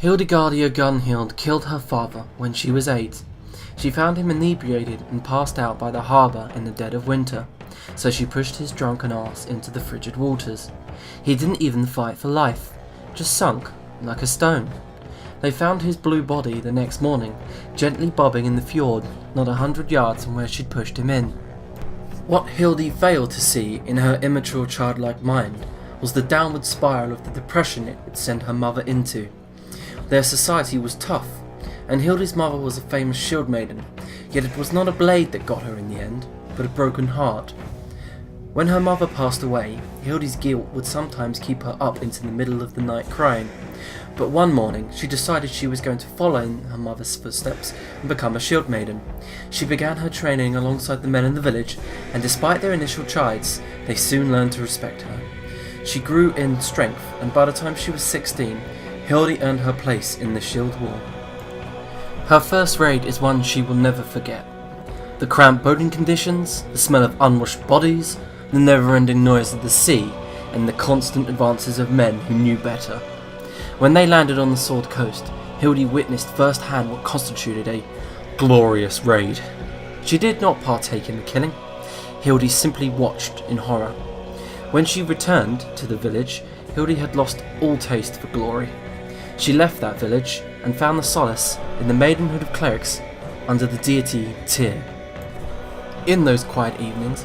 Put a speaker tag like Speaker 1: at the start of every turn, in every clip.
Speaker 1: Hildegardia Gunhild killed her father when she was 8. She found him inebriated and passed out by the harbour in the dead of winter, so she pushed his drunken ass into the frigid waters. He didn't even fight for life, just sunk like a stone. They found his blue body the next morning, gently bobbing in the fjord, not 100 yards from where she'd pushed him in. What Hildy failed to see in her immature childlike mind was the downward spiral of the depression it would send her mother into. Their society was tough, and Hildy's mother was a famous shield maiden, yet it was not a blade that got her in the end, but a broken heart. When her mother passed away, Hildy's guilt would sometimes keep her up into the middle of the night crying, but one morning she decided she was going to follow in her mother's footsteps and become a shield maiden. She began her training alongside the men in the village, and despite their initial chides, they soon learned to respect her. She grew in strength, and by the time she was 16, Hildy earned her place in the Shield Wall. Her first raid is one she will never forget. The cramped boating conditions, the smell of unwashed bodies, the never-ending noise of the sea, and the constant advances of men who knew better. When they landed on the Sword Coast, Hildy witnessed firsthand what constituted a glorious raid. She did not partake in the killing. Hildy simply watched in horror. When she returned to the village, Hildy had lost all taste for glory. She left that village and found the solace in the maidenhood of clerics under the deity Tyr. In those quiet evenings,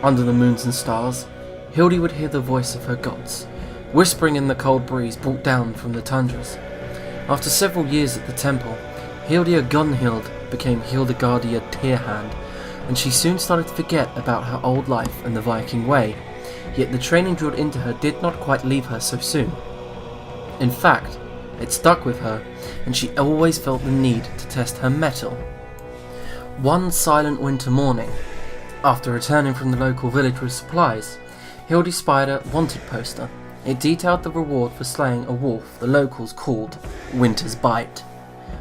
Speaker 1: under the moons and stars, Hildy would hear the voice of her gods, whispering in the cold breeze brought down from the tundras. After several years at the temple, Hildegardia Gunhild became Hildegardia Tyrhand, and she soon started to forget about her old life and the Viking way, yet the training drilled into her did not quite leave her so soon. In fact, it stuck with her, and she always felt the need to test her mettle. One silent winter morning, after returning from the local village with supplies, Hildy spied a wanted poster. It detailed the reward for slaying a wolf the locals called Winter's Bite.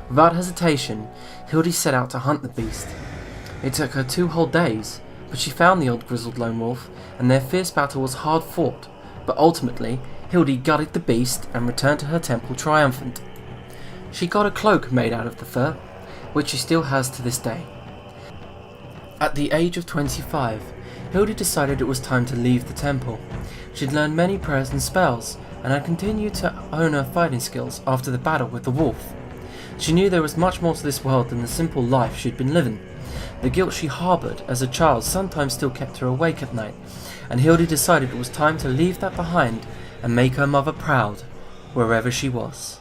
Speaker 1: Without hesitation, Hildy set out to hunt the beast. It took her 2 whole days, but she found the old grizzled lone wolf, and their fierce battle was hard fought, but ultimately Hildy gutted the beast and returned to her temple triumphant. She got a cloak made out of the fur, which she still has to this day. At the age of 25, Hildy decided it was time to leave the temple. She'd learned many prayers and spells, and had continued to hone her fighting skills after the battle with the wolf. She knew there was much more to this world than the simple life she'd been living. The guilt she harboured as a child sometimes still kept her awake at night, and Hildy decided it was time to leave that behind and make her mother proud, wherever she was.